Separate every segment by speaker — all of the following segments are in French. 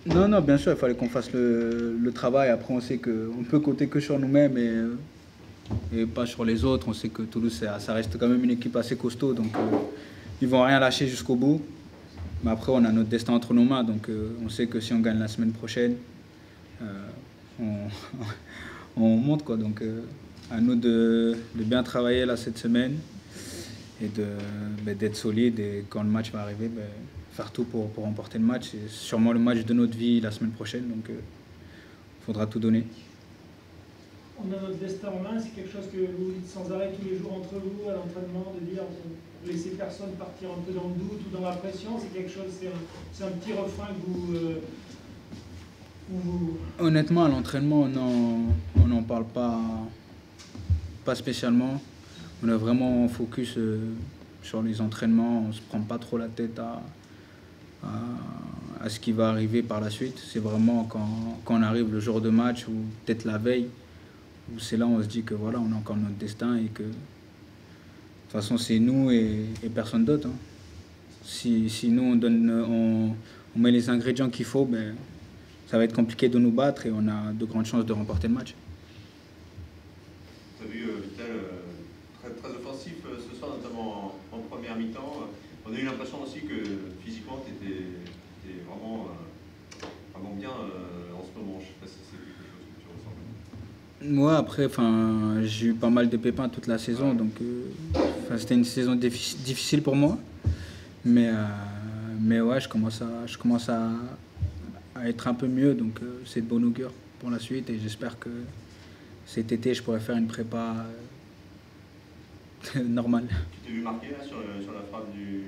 Speaker 1: Non, non, bien sûr, il fallait qu'on fasse le travail. Après, on sait qu'on peut compter que sur nous-mêmes et pas sur les autres. On sait que Toulouse, ça reste quand même une équipe assez costaud. Donc, ils vont rien lâcher jusqu'au bout. Mais après, on a notre destin entre nos mains. Donc, on sait que si on gagne la semaine prochaine, euh, on, on monte, quoi. Donc, à nous de bien travailler là cette semaine et d'être solide. Et quand le match va arriver, faire tout pour remporter le match. C'est sûrement le match de notre vie la semaine prochaine. Donc, il faudra tout donner.
Speaker 2: On a notre destin en main, c'est quelque chose que vous dites sans arrêt tous les jours entre vous, à l'entraînement, de dire vous laissez personne partir un peu dans le doute ou dans la pression, c'est quelque chose, c'est un petit refrain que vous...
Speaker 1: Honnêtement, à l'entraînement, on n'en parle pas spécialement. On est vraiment focus sur les entraînements. On ne se prend pas trop la tête à ce qui va arriver par la suite. C'est vraiment quand on arrive le jour de match ou peut-être la veille, où c'est là où on se dit que voilà, on a encore notre destin et que de toute façon c'est nous et personne d'autre. Hein. Si nous on met les ingrédients qu'il faut, ça va être compliqué de nous battre et on a de grandes chances de remporter le match.
Speaker 3: Tu as vu Vital très offensif ce soir, notamment en première mi-temps. On a eu l'impression aussi que physiquement tu étais vraiment bien en ce moment. Je ne sais pas si c'est quelque chose que tu ressens.
Speaker 1: Moi, après, j'ai eu pas mal de pépins toute la saison,
Speaker 3: Ouais.
Speaker 1: donc c'était une saison difficile pour moi. Mais ouais, je commence à être un peu mieux, donc c'est de bon augure pour la suite et j'espère que cet été je pourrai faire une prépa normale.
Speaker 3: Tu t'es vu marqué là, sur la frappe du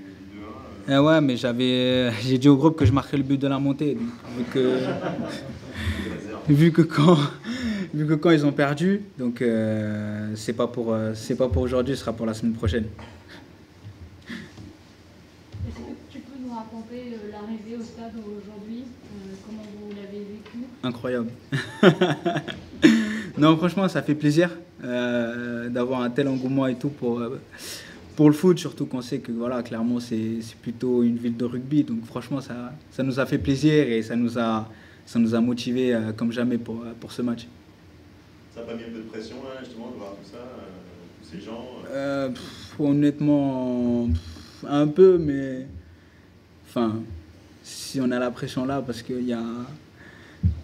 Speaker 3: 2-1
Speaker 1: Ouais, mais j'ai dit au groupe que je marquerais le but de la montée, donc, vu que quand ils ont perdu, donc c'est pas pour aujourd'hui, ce sera pour la semaine prochaine.
Speaker 4: Est-ce que tu peux nous raconter l'arrivée au stade aujourd'hui, comment vous l'avez vécu?
Speaker 1: Incroyable. Non, franchement, ça fait plaisir d'avoir un tel engouement et tout pour le foot, surtout qu'on sait que voilà, Clermont, c'est plutôt une ville de rugby. Donc franchement, ça nous a fait plaisir et ça nous a motivés comme jamais pour ce match.
Speaker 3: Ça n'a pas mis un peu de pression là, justement, de voir tout ça, tous ces gens
Speaker 1: Honnêtement, un peu, mais enfin, si on a la pression là, parce qu'il y a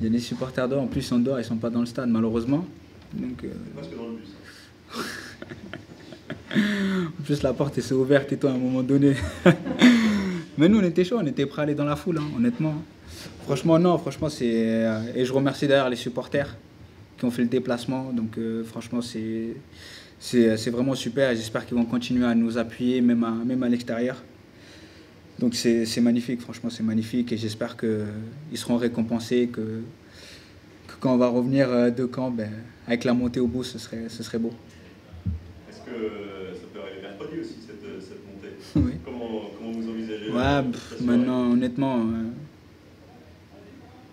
Speaker 1: des supporters dehors, en plus en dehors, ils sont pas dans le stade malheureusement. Donc,
Speaker 3: C'est presque dans le bus.
Speaker 1: en plus la porte s'est ouverte et tout à un moment donné. Mais nous on était chaud, on était prêts à aller dans la foule, hein, honnêtement. Franchement non, franchement et je remercie d'ailleurs les supporters qui ont fait le déplacement. Donc franchement c'est vraiment super et j'espère qu'ils vont continuer à nous appuyer même à l'extérieur. Donc c'est magnifique, franchement c'est magnifique et j'espère qu'ils seront récompensés, que quand on va revenir de Caen, avec la montée au bout, ce serait beau.
Speaker 3: Est-ce que ça peut arriver mercredi aussi, cette montée
Speaker 1: Oui.
Speaker 3: Comment vous envisagez
Speaker 1: Ouais, maintenant honnêtement,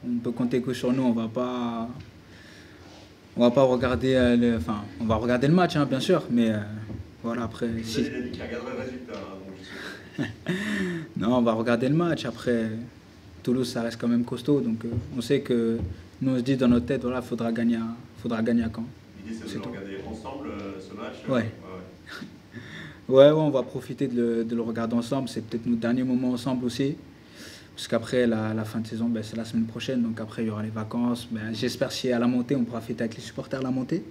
Speaker 1: on peut compter que sur nous, on va pas regarder on va regarder le match, hein, bien sûr, mais voilà après.
Speaker 3: Vous avez dit qu'il regarderait le résultat, hein, donc je sais.
Speaker 1: Non, on va regarder le match. Après, Toulouse, ça reste quand même costaud. Donc, on sait que nous, on se dit dans notre tête, voilà, faudra gagner à Caen.
Speaker 3: L'idée, c'est de le regarder ensemble, ce match.
Speaker 1: Ouais. Ouais, on va profiter de le regarder ensemble. C'est peut-être nos derniers moments ensemble aussi. Parce qu'après, la fin de saison, c'est la semaine prochaine. Donc, après, il y aura les vacances. J'espère si à la montée, on pourra fêter avec les supporters à la montée.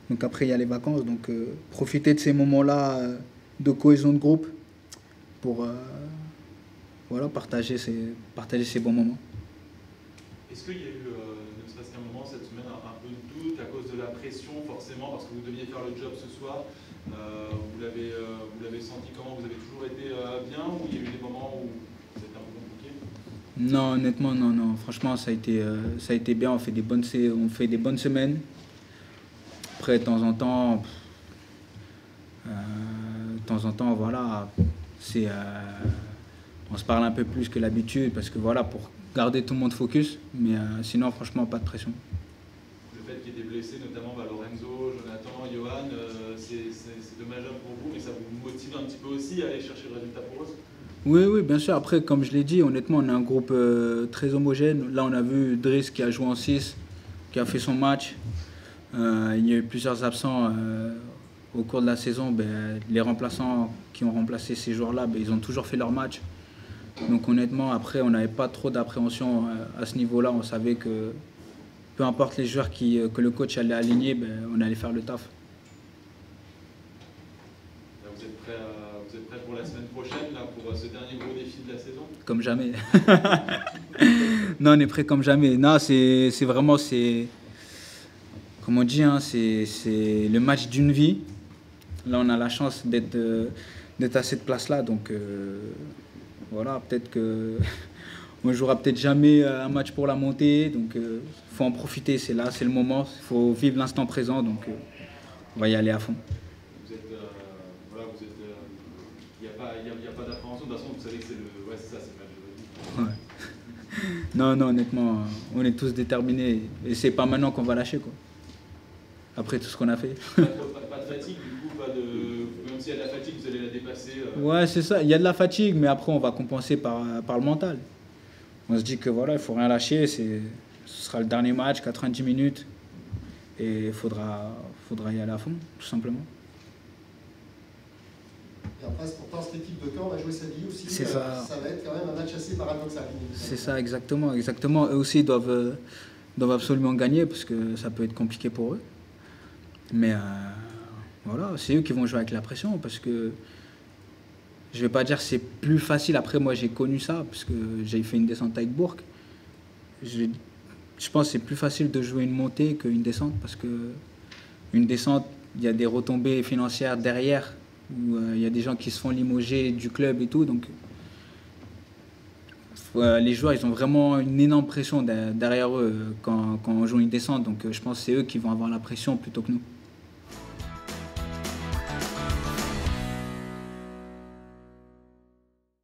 Speaker 1: Donc, après, il y a les vacances. Donc, profiter de ces moments-là de cohésion de groupe pour voilà, partager ces bons moments.
Speaker 5: Est-ce qu'il y a eu, ne serait-ce qu'un moment cette semaine, un peu de doute à cause de la pression, forcément, parce que vous deviez faire le job ce soir vous l'avez senti comment? Vous avez toujours été bien ou il y a eu des moments où c'était un peu compliqué?
Speaker 1: Non, honnêtement, non. Franchement, ça a été bien. On fait des bonnes semaines. Après, de temps en temps, voilà, on se parle un peu plus que l'habitude parce que voilà, pour garder tout le monde focus. Mais sinon, franchement, pas de pression.
Speaker 5: Le fait qu'il y ait des blessés, notamment Lorenzo, Jonathan, Johan, c'est dommageable pour vous, mais ça vous motive un petit peu aussi à aller chercher le résultat pour eux?
Speaker 1: Oui, oui, bien sûr. Après, comme je l'ai dit, honnêtement, on est un groupe très homogène. Là, on a vu Driss qui a joué en 6, qui a fait son match. Il y a eu plusieurs absents au cours de la saison. Ben, les remplaçants qui ont remplacé ces joueurs-là, ben, ils ont toujours fait leur match. Donc honnêtement, après, on n'avait pas trop d'appréhension à ce niveau-là. On savait que peu importe les joueurs que le coach allait aligner, ben, on allait faire le taf.
Speaker 5: Là, vous êtes prêts pour la semaine prochaine, là, pour ce dernier gros défi de la saison?
Speaker 1: Comme jamais. Non, on est prêt comme jamais. Non, c'est vraiment, comme on dit, hein, c'est le match d'une vie. Là, on a la chance d'être à cette place-là. Donc voilà, peut-être que on jouera peut-être jamais un match pour la montée. Donc faut en profiter, c'est là, c'est le moment. Il faut vivre l'instant présent. Donc on va y aller à fond.
Speaker 5: Vous êtes, voilà, il n'y a pas d'appréhension. De toute façon, vous savez que c'est le match de votre vie.
Speaker 1: Ouais. Non, non, honnêtement, on est tous déterminés. Et c'est pas maintenant qu'on va lâcher, quoi. Après tout ce qu'on a fait.
Speaker 5: Pas de fatigue, du coup, même s'il y a de la fatigue, vous allez la dépasser.
Speaker 1: Ouais, c'est ça. Il y a de la fatigue, mais après, on va compenser par le mental. On se dit que voilà, il faut rien lâcher. Ce sera le dernier match, 90 minutes. Et il faudra y aller à fond, tout simplement.
Speaker 6: Et après, pourtant, cette équipe de Caen va jouer sa vie aussi.
Speaker 1: C'est ça.
Speaker 6: Ça va être quand même un match assez paradoxal.
Speaker 1: C'est ça, exactement. Eux aussi doivent absolument gagner parce que ça peut être compliqué pour eux. Mais voilà, c'est eux qui vont jouer avec la pression parce que je vais pas dire que c'est plus facile. Après, moi, j'ai connu ça parce que j'ai fait une descente avec Bourg. Je pense que c'est plus facile de jouer une montée qu'une descente parce que une descente, il y a des retombées financières derrière où il y a des gens qui se font limoger du club et tout. Donc, les joueurs, ils ont vraiment une énorme pression derrière eux quand on joue une descente. Donc, je pense que c'est eux qui vont avoir la pression plutôt que nous.